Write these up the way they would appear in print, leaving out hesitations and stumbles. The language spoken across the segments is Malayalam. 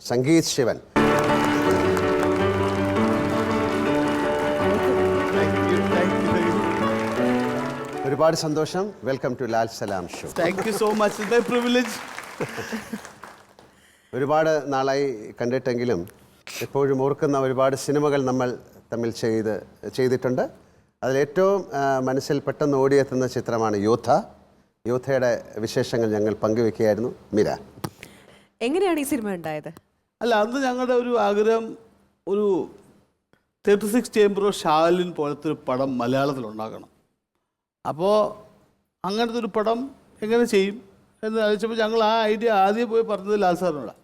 സംഗീത് ശിവൻ. ഒരുപാട് സന്തോഷം. Welcome to Lal Salam show. Thank you so much. It's my privilege. ഒരുപാട് നാളായി കണ്ടിട്ടെങ്കിലും എപ്പോഴും ഓർക്കുന്ന ഒരുപാട് സിനിമകൾ നമ്മൾ തമ്മിൽ ചെയ്തിട്ടുണ്ട്. അതിലേറ്റവും മനസ്സിൽ പെട്ടെന്ന് ഓടിയെത്തുന്ന ചിത്രമാണ് യോദ്ധ. യോദ്ധയുടെ വിശേഷങ്ങൾ ഞങ്ങൾ പങ്കുവെക്കുകയായിരുന്നു. മീര, എങ്ങനെയാണ് ഈ സിനിമ ഉണ്ടായത്? അല്ല, അന്ന് ഞങ്ങളുടെ ഒരു ആഗ്രഹം ഒരു 36 ചേംബർ ഓഫ് ഷാലിൻ പോലത്തെ ഒരു പടം മലയാളത്തിലുണ്ടാക്കണം. അപ്പോൾ അങ്ങനത്തെ ഒരു പടം എങ്ങനെ ചെയ്യും എന്ന് ആലോചിച്ചപ്പോൾ ഞങ്ങൾ ആ ഐഡിയ ആദ്യം പോയി പറഞ്ഞത് ലാൽ സാറിനോടാണ്.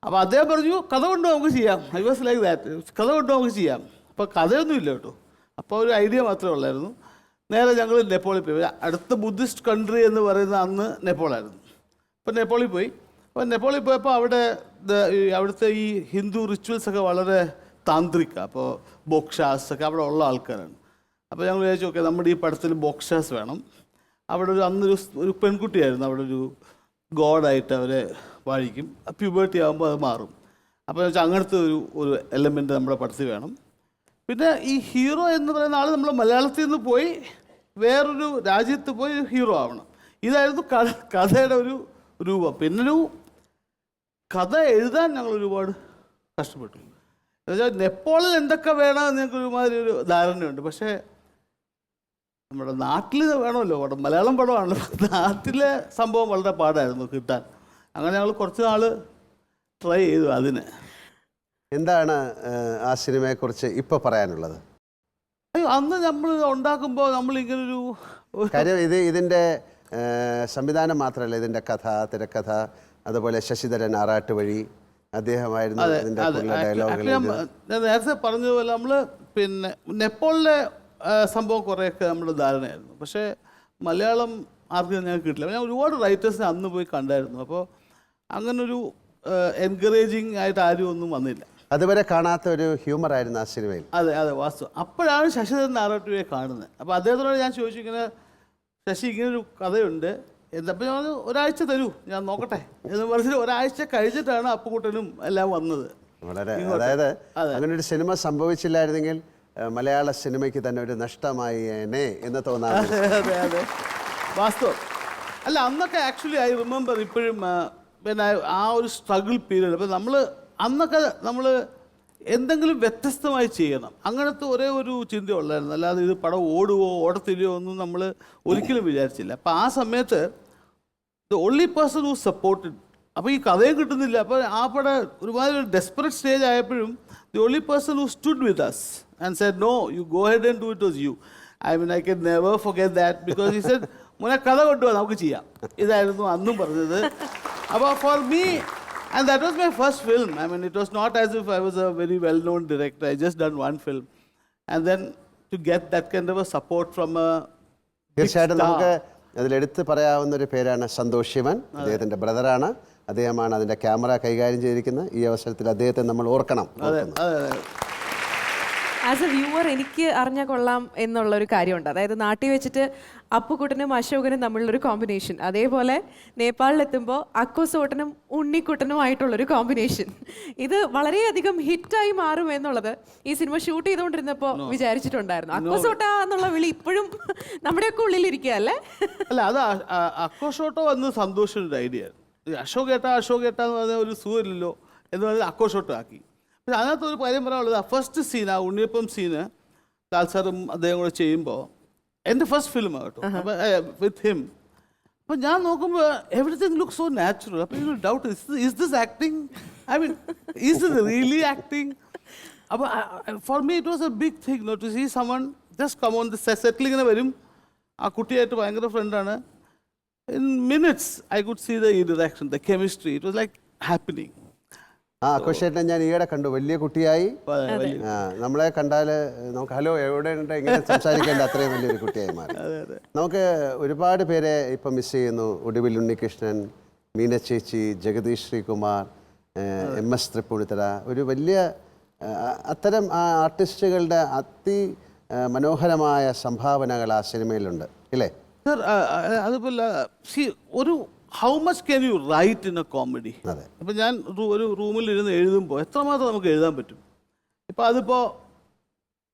അപ്പോൾ അദ്ദേഹം പറഞ്ഞു കഥ കൊണ്ട് നമുക്ക് ചെയ്യാം. ഐ വാസ് ലൈക്ക് ദാറ്റ്, കഥ കൊണ്ട് നമുക്ക് ചെയ്യാം. അപ്പോൾ കഥയൊന്നും ഇല്ല കേട്ടോ, അപ്പോൾ ഒരു ഐഡിയ മാത്രമേ ഉള്ളായിരുന്നു. നേരെ ഞങ്ങൾ നെപ്പോളിൽ പോയി. അടുത്ത ബുദ്ധിസ്റ്റ് കൺട്രി എന്ന് പറയുന്ന അന്ന് നെപ്പോളായിരുന്നു. അപ്പോൾ നെപ്പോളിൽ പോയി. അപ്പോൾ നെപ്പോളിൽ പോയപ്പോൾ അവിടുത്തെ ഈ ഹിന്ദു റിച്വൽസൊക്കെ വളരെ താന്ത്രിക. അപ്പോൾ ബോക്ഷാസ് ഒക്കെ അവിടെ ഉള്ള ആൾക്കാരാണ്. അപ്പോൾ ഞങ്ങൾ വിചാരിച്ചു ഓക്കെ, നമ്മുടെ ഈ പടത്തിൽ ബോക്ഷാസ് വേണം. അവിടെ അന്നൊരു പെൺകുട്ടിയായിരുന്നു, അവിടെ ഒരു ഗോഡായിട്ട് അവരെ വാഴിക്കും. പ്യൂബേർട്ടി ആകുമ്പോൾ അത് മാറും. അപ്പോൾ വെച്ചാൽ അങ്ങനത്തെ ഒരു എലമെൻറ്റ് നമ്മുടെ പടത്തിൽ വേണം. പിന്നെ ഈ ഹീറോ എന്ന് പറയുന്ന ആൾ നമ്മൾ മലയാളത്തിൽ നിന്ന് പോയി വേറൊരു രാജ്യത്ത് പോയി ഹീറോ ആവണം. ഇതായിരുന്നു കഥയുടെ ഒരു രൂപം. പിന്നൊരു കഥ എഴുതാൻ ഞങ്ങൾ ഒരുപാട് കഷ്ടപ്പെട്ടു. എന്നുവെച്ചാൽ നെപ്പോളിൽ എന്തൊക്കെ വേണമെന്ന് ഞങ്ങൾക്ക് ഒരുമാതിരി ഒരു ധാരണയുണ്ട്. പക്ഷേ നമ്മുടെ നാട്ടിൽ വേണമല്ലോ പടം, മലയാളം പടമാണല്ലോ. നാട്ടിലെ സംഭവം വളരെ പാടായിരുന്നു കിട്ടാൻ. അങ്ങനെ ഞങ്ങൾ കുറച്ച് നാൾ ട്രൈ ചെയ്തു. അതിന് എന്താണ് ആ സിനിമയെക്കുറിച്ച് ഇപ്പോൾ പറയാനുള്ളത്? അയ്യോ, അന്ന് നമ്മൾ ഉണ്ടാക്കുമ്പോൾ നമ്മളിങ്ങനൊരു കാര്യം ഇതിൻ്റെ സംവിധാനം മാത്രമല്ല, ഇതിൻ്റെ കഥ, തിരക്കഥ, അതുപോലെ ശശിധരൻ ആറാട്ടുവഴി അദ്ദേഹമായിരുന്നു ഇതിൻ്റെ ഡയലോഗുകൾ. ഞാൻ നേരത്തെ പറഞ്ഞതുപോലെ നമ്മൾ പിന്നെ നെപ്പോളിലെ സംഭവം കുറേയൊക്കെ നമ്മുടെ ധാരണയായിരുന്നു. പക്ഷേ മലയാളം ആർക്കും ഞങ്ങൾക്ക് കിട്ടില്ല. ഞാൻ ഒരുപാട് റൈറ്റേഴ്സിനെ അന്ന് പോയി കണ്ടായിരുന്നു. അപ്പോൾ അങ്ങനൊരു എൻകറേജിങ് ആയിട്ട് ആരും ഒന്നും വന്നില്ല. അതുവരെ കാണാത്ത ഒരു ഹ്യൂമർ ആയിരുന്നു ആ സിനിമയിൽ. അതെ അതെ, വാസ്തു. അപ്പോഴാണ് ശശിധരൻ ആറാട്ടുവയെ കാണുന്നത്. അപ്പോൾ അദ്ദേഹത്തിനോട് ഞാൻ ചോദിച്ചു, ഇങ്ങനെ ശശി ഇങ്ങനൊരു കഥയുണ്ട്, എന്തപ്പോൾ ഞാൻ ഒരാഴ്ച തരൂ, ഞാൻ നോക്കട്ടെ എന്ന് പറഞ്ഞിട്ട് ഒരാഴ്ച കഴിഞ്ഞിട്ടാണ് അപ്പുകുട്ടനും എല്ലാം വന്നത്. വളരെ, അതായത് അങ്ങനെ ഒരു സിനിമ സംഭവിച്ചില്ലായിരുന്നെങ്കിൽ മലയാള സിനിമയ്ക്ക് തന്നെ ഒരു നഷ്ടമായി എന്ന് തോന്നാറ്. അതെ അതെ, വാസ്തവം. അല്ല, അന്നൊക്കെ ആക്ച്വലി ഐ റിമെമ്പർ ഇപ്പോഴും പിന്നെ ആ ഒരു സ്ട്രഗിൾ പീരീഡ്. അപ്പം അന്നൊക്കെ നമ്മൾ എന്തെങ്കിലും വ്യത്യസ്തമായി ചെയ്യണം, അങ്ങനത്തെ ഒരേ ഒരു ചിന്തയുള്ളായിരുന്നു. അല്ലാതെ ഇത് പടം ഓടുവോ ഓടത്തില്ലയോ ഒന്നും നമ്മൾ ഒരിക്കലും വിചാരിച്ചില്ല. അപ്പം ആ സമയത്ത് the only person who supported. അപ്പോൾ ഈ കഥയും കിട്ടുന്നില്ല. അപ്പോൾ ആ പടം ഒരുമാതിരി ഒരു ഡെസ്പറേറ്റ് സ്റ്റേജ് ആയപ്പോഴും the only person who stood with us and said no, you go ahead and do it was you. I can never forget that because he said മോനെ കഥ കൊണ്ടുപോകാം, നമുക്ക് ചെയ്യാം. ഇതായിരുന്നു അന്നും പറഞ്ഞത്. അപ്പോൾ for me, and that was my first film. I mean, it was not as if I was a very well-known director. I just done one film. And then to get that kind of a support from a തീർച്ചയായിട്ടും നമുക്ക് അതിലെടുത്ത് പറയാവുന്ന ഒരു പേരാണ് സന്തോഷ് ശിവൻ. അദ്ദേഹത്തിൻ്റെ ബ്രദറാണ്. അദ്ദേഹമാണ് അതിൻ്റെ ക്യാമറ കൈകാര്യം ചെയ്തിരിക്കുന്നത്. ഈ അവസരത്തിൽ അദ്ദേഹത്തെ നമ്മൾ ഓർക്കണം. ആസ് എ വ്യൂവർ എനിക്ക് അറിഞ്ഞാൽ കൊള്ളാം എന്നുള്ള ഒരു കാര്യമുണ്ട്. അതായത് നാട്ടിൽ വെച്ചിട്ട് അപ്പുക്കുട്ടനും അശോകനും തമ്മിലുള്ളൊരു കോമ്പിനേഷൻ, അതേപോലെ നേപ്പാളിലെത്തുമ്പോൾ അക്കോസോട്ടനും ഉണ്ണിക്കുട്ടനുമായിട്ടുള്ളൊരു കോമ്പിനേഷൻ, ഇത് വളരെയധികം ഹിറ്റായി മാറും എന്നുള്ളത് ഈ സിനിമ ഷൂട്ട് ചെയ്തുകൊണ്ടിരുന്നപ്പോൾ വിചാരിച്ചിട്ടുണ്ടായിരുന്നു? അക്കോസോട്ട എന്നുള്ള വിളി ഇപ്പോഴും നമ്മുടെയൊക്കെ ഉള്ളിലിരിക്കുക അല്ലേ? അല്ല, അത് അക്കോഷോട്ടോ വന്ന് സന്തോഷത്തിൻ്റെ ഐഡിയ ആയിരുന്നു. അശോക് ഏട്ട എന്ന് പറഞ്ഞാൽ ഒരു സുഖമില്ലല്ലോ എന്ന് പറഞ്ഞാൽ അക്കോഷോട്ടോ ആക്കി. പക്ഷെ അതിനകത്ത് ഒരു കാര്യം പറയാനുള്ളത്, ആ ഫസ്റ്റ് സീൻ, ആ ഉണ്ണിയപ്പം സീന് ലാൽ സാറും അദ്ദേഹം കൂടെ ചെയ്യുമ്പോൾ എൻ്റെ ഫസ്റ്റ് ഫിലിമാണ് കേട്ടോ. അപ്പം വിത്ത് ഹിം. അപ്പം ഞാൻ നോക്കുമ്പോൾ എവറിത്തിങ് ലുക്ക് സോ നാച്ചുറൽ. അപ്പം എനിക്ക് doubt, is this acting? I mean, is this really acting? അപ്പോൾ for me it was a big thing not to see someone just come on the സെറ്റിൽ ഇങ്ങനെ വരും. ആ കുട്ടിയായിട്ട് ഭയങ്കര ഫ്രണ്ടാണ്. In minutes I could see the interaction, the chemistry. It was like happening. ആഘോഷേട്ടനെ ഞാൻ ഈയിടെ കണ്ടു, വലിയ കുട്ടിയായി. നമ്മളെ കണ്ടാൽ നമുക്ക് ഹലോ എവിടെ ഉണ്ട് ഇങ്ങനെ സംസാരിക്കേണ്ട അത്രയും വലിയൊരു കുട്ടിയായി മാറി. നമുക്ക് ഒരുപാട് പേരെ ഇപ്പം മിസ് ചെയ്യുന്നു. ഒടുവിൽ ഉണ്ണികൃഷ്ണൻ, മീന ചേച്ചി, ജഗദീഷ് ശ്രീകുമാർ, MS തൃപ്പൂണിത്തറ, ഒരു വലിയ അത്തരം ആർട്ടിസ്റ്റുകളുടെ മനോഹരമായ സംഭാവനകൾ ആ സിനിമയിലുണ്ട് ഇല്ലേ? സർ അതുപോലെ ഒരു how much can you write in a comedy? അതെ. അപ്പം ഞാൻ ഒരു റൂമിൽ ഇരുന്ന് എഴുതുമ്പോൾ എത്രമാത്രം നമുക്ക് എഴുതാൻ പറ്റും? ഇപ്പം അതിപ്പോൾ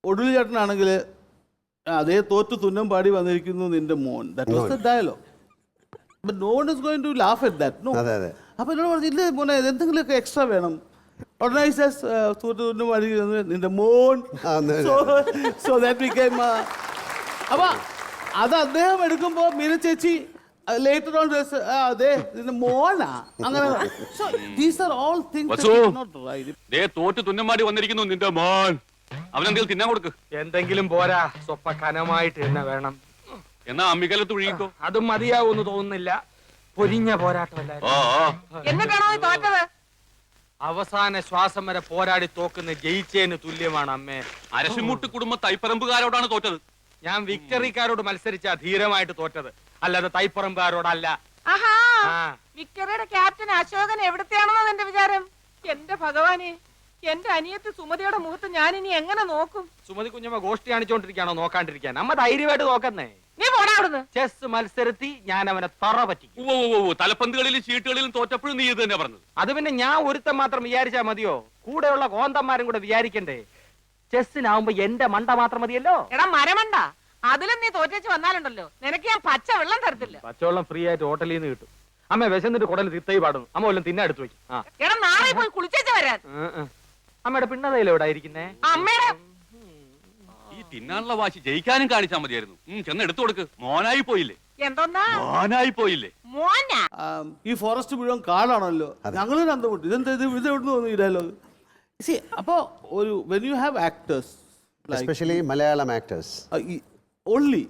ഒടുവിൽ ചേട്ടനാണെങ്കിൽ അതേ തോറ്റ് തുന്നം പാടി വന്നിരിക്കുന്നു നിന്റെ മോൻ. That was the dialogue. But no one is going to laugh at that. No. അതെ, അതെ. അപ്പോൾ എന്നോട് പറഞ്ഞു ഇല്ല മോനെ എന്തെങ്കിലുമൊക്കെ എക്സ്ട്രാ വേണം. ഓർഗനൈസേഴ്സ് തോറ്റ് തുന്നം പാടി നിന്റെ മോൻ. So that became. അപ്പോൾ അത് അദ്ദേഹം എടുക്കുമ്പോൾ മീന ചേച്ചി ലേറ്റർ ഓൺ അതെ നിന്റെ മോനാ അങ്ങനെ. So these are all things not right. തോറ്റ് തുന്നമാടി വന്നിരിക്കുന്നു നിന്റെ മോൻ. അവനെന്തെങ്കിലും തിന്നാൻ കൊടുക്ക്. എന്തെങ്കിലും പോരാ, സ്വപ്പ കനമായിട്ട് തന്നെ വേണം. എന്നാ അമ്മിക്കലത്ത് ഒഴുകിക്കോ. അതും മതിയാവൂന്ന് തോന്നുന്നില്ല. പൊരിഞ്ഞ പോരാട്ടമല്ലായിരുന്നു. എന്നിട്ടാണോ തോറ്റത്? അവസാന ശ്വാസം വരെ പോരാടി തോക്കുന്ന ജയിച്ചേന് തുല്യമാണ് അമ്മേ. അരശിമുട്ട് കുടുംബ തൈപ്പറമ്പുകാരോടാണ് തോറ്റത്. ഞാൻ വിക്ടറിക്കാരോട് മത്സരിച്ച ധീരമായിട്ട് തോറ്റത്, അല്ലാതെ തൈപ്പറമ്പുകാരോടല്ല. ആഹാ, ആ. വിക്ടറിയുടെ ക്യാപ്റ്റൻ അശോകൻ എവിടത്തെയാണെന്നാ എന്റെ വിചാരം. എന്റെ ഭഗവാനെ, എന്റെ അനിയത്തി സുമതിയുടെ മുഖത്ത് ഞാൻ ഇനി എങ്ങനെ നോക്കും? സുമതി കുഞ്ഞമ്മ ഗോഷ്ടി കാണിച്ചോണ്ടിരിക്കാണോ നോക്കാണ്ടിരിക്കാൻ? അമ്മ ധൈര്യമായിട്ട് നോക്കുന്നേ. നീ പോടാ അവിടുന്ന്. ചെസ് മത്സരത്തി ഞാൻ അവനെ തറ പറ്റിക്കും. തലപ്പന്തുകളിലും ചീട്ടുകളിലും തോറ്റപ്പോഴും നീ ഇത് തന്നെ പറഞ്ഞത്. അത് പിന്നെ ഞാൻ ഒരുത്തൻ മാത്രം വിചാരിച്ചാ മതിയോ? കൂടെയുള്ള കോന്തന്മാരും കൂടെ വിചാരിക്കണ്ടേ? ചെസ്സിനാവുമ്പോ എന്റെ മണ്ട മാത്രം മതിയല്ലോ. എടാ മരമണ്ട, അതിലും നീ തോറ്റേച്ച് വന്നാലുണ്ടല്ലോ നിനക്ക് ഞാൻ പച്ച വെള്ളം തരത്തില്ല. പച്ചവെള്ളം ഫ്രീ ആയിട്ട് ഹോട്ടലിൽ നിന്ന് കിട്ടും. അമ്മ വിശന്നിട്ട് കുടൽ തിത്തൈ പാടുന്നു. അമ്മ വല്ലതും തിന്നാ എടുത്തു വെക്കും. ആ എടാ നാളെ പോയി കുളിച്ചേച്ച് വരാൻ. അമ്മയുടെ പിണ്ണതയില എവിടെ ഇരിക്കുന്നേ? അമ്മയുടെ ഈ തിന്നാനുള്ള വാശി ജയിക്കാനും കാണിച്ചാൽ മതിയായിരുന്നു. ചെന്ന് എടുത്തു കൊടുക്ക്. മോനായി പോയില്ലേ? എന്തോന്നാ മോനായി പോയില്ലേ? മോനാ? ഈ ഫോറസ്റ്റ് മുഴുവൻ കാടാണല്ലോ. ഞങ്ങളും അന്തമുട്ട് ഇതെന്താ ഇത് എവിടുന്ന് തോന്നി ഈ ഡയലോഗ്? സി അപ്പോൾ ഒരു when you have actors especially Malayalam actors only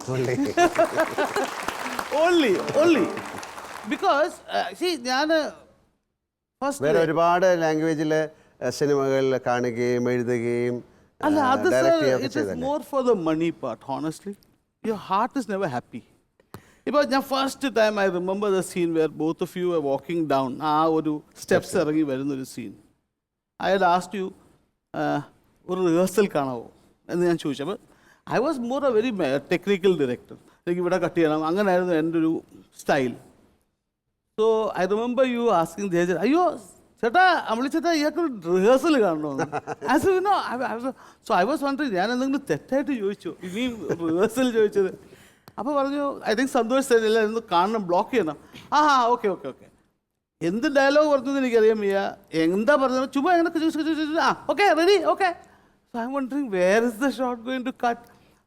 because C ഞാൻ ഫസ്റ്റ് വേറെ ഒരുപാട് ലാംഗ്വേജിൽ സിനിമകൾ കാണുകയും എഴുതുകയും അല്ല അത് ഡയറക്റ്റ് ചെയ്യുകയൊക്കെ ഇറ്റ് ഇസ് ചെയ്തല്ലേ. More for the money part. Honestly your heart is never happy. ഇപ്പോൾ ഞാൻ first time I remember the scene where both of you are walking down. ആ ഒരു സ്റ്റെപ്സ് ഇറങ്ങി വരുന്നൊരു സീൻ. ഐ ഹാഡ് ആസ്ക്ഡ് യു ഒരു റിഹേഴ്സൽ കാണാവോ എന്ന് ഞാൻ ചോദിച്ചു. അപ്പോൾ I was more a very technical director. എനിക്ക് ഇവിടെ കട്ട് ചെയ്യണം, അങ്ങനെയായിരുന്നു എൻ്റെ ഒരു style. So I remember you asking ദേജൻ, അയ്യോ ചേട്ടാ അമ്മളി ചേട്ടാ ഇയാൾക്ക് റിഹേഴ്സൽ കാണണമെന്ന്. As you know so I was wondering ഞാൻ എന്തെങ്കിലും തെറ്റായിട്ട് ചോദിച്ചു ഇനിയും റിഹേഴ്സൽ ചോദിച്ചത്. അപ്പോൾ പറഞ്ഞു ഐ തിങ്ക് സന്തോഷ് തന്നെയല്ല എന്ന് കാണണം, ബ്ലോക്ക് ചെയ്യണം. ഓക്കെ ഓക്കെ ഓക്കെ എന്ത് ഡയലോഗ് പറഞ്ഞത് എനിക്കറിയാം വയ്യ, എന്താ പറഞ്ഞത് ചുമ്മാ എങ്ങനെ ചോദിച്ചു. Okay ready okay. So I'm wondering where is the shot going to cut.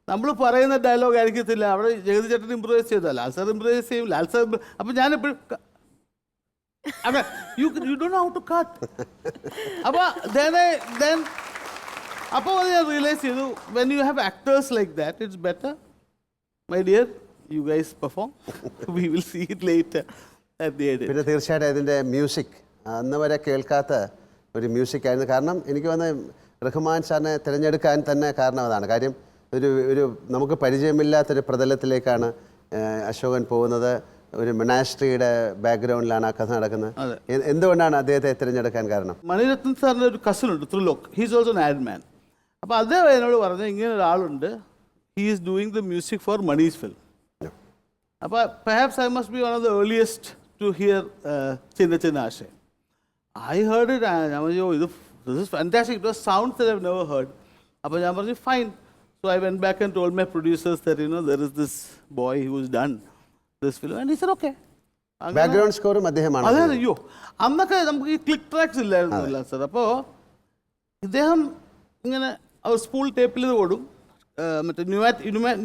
നമ്മൾ പറയുന്ന ഡയലോഗ് ആയിരിക്കത്തില്ല, അവിടെ ജഗതി ചേട്ടൻ ഇംപ്രൂവൈസ് ചെയ്താൽ ലാൽ സാർ ഇംപ്രൂവൈസ് ചെയ്യും. ലാൽ സാർ അപ്പം ഞാനെപ്പോഴും you don't know how to cut. അപ്പോൾ ഞാൻ റിയലൈസ് ചെയ്തു when you have actors like that it's better my dear you guys perform. We will see it later at the end. പിന്നെ തീർച്ചയായിട്ടും ഇതിൻ്റെ മ്യൂസിക് അന്ന് വരെ കേൾക്കാത്ത ഒരു മ്യൂസിക് ആയിരുന്നു. കാരണം എനിക്ക് വന്ന് റഹ്മാൻ സാറിനെ തിരഞ്ഞെടുക്കാൻ തന്നെ കാരണം അതാണ്. കാര്യം ഒരു നമുക്ക് പരിചയമില്ലാത്തൊരു പ്രതലത്തിലേക്കാണ് അശോകൻ പോകുന്നത്. ഒരു മൊനാസ്ട്രിയുടെ ബാക്ക്ഗ്രൗണ്ടിലാണ് ആ കഥ നടക്കുന്നത്. എന്തുകൊണ്ടാണ് അദ്ദേഹത്തെ തിരഞ്ഞെടുക്കാൻ കാരണം? മണിരത്നം സാറിൻ്റെ ഒരു കസിൻ ഉണ്ട് Trilok, he's also an ad man. അപ്പോൾ അദ്ദേഹം എന്നോട് പറഞ്ഞു ഇങ്ങനെ ഒരാളുണ്ട്, he is doing the music for Mani's film. അപ്പോൾ perhaps I must be one of the earliest to hear ചിന്ന ചിന്ന ആശയം. I heard it. ഞാൻ പറഞ്ഞു this is fantastic, it was sounds that I have never heard. അപ്പോൾ ഞാൻ പറഞ്ഞു fine. So I went back and told my producers that there is this boy who is done this film and he said okay. Background സ്കോറും അദ്ദേഹമാണ്. അതെ അയ്യോ അന്നൊക്കെ നമുക്ക് ഈ ക്ലിക്ക് ട്രാക്സ് ഇല്ലായിരുന്നില്ല സാർ. അപ്പോൾ ഇദ്ദേഹം ഇങ്ങനെ അവർ സ്പൂൾ ടേപ്പിൽ ഇത് ഓടും, മറ്റേ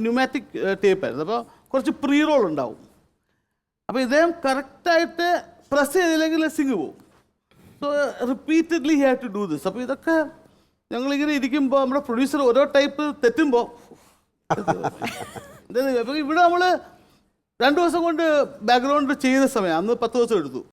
ന്യൂമാറ്റിക് ടേപ്പായിരുന്നു. അപ്പോൾ കുറച്ച് പ്രീ റോൾ ഉണ്ടാവും. അപ്പോൾ ഇദ്ദേഹം കറക്റ്റായിട്ട് പ്രസ് ചെയ്തില്ലെങ്കിൽ സിംഗ് പോകും. So repeatedly he had to do this. അപ്പോൾ ഇതൊക്കെ ഞങ്ങളിങ്ങനെ ഇരിക്കുമ്പോൾ നമ്മുടെ പ്രൊഡ്യൂസർ ഓരോ ടൈപ്പ് തെറ്റുമ്പോൾ അപ്പോൾ ഇവിടെ നമ്മൾ 2 ദിവസം കൊണ്ട് ബാക്ക്ഗ്രൗണ്ട് ചെയ്ത സമയം അന്ന് 10 ദിവസം എടുത്തു.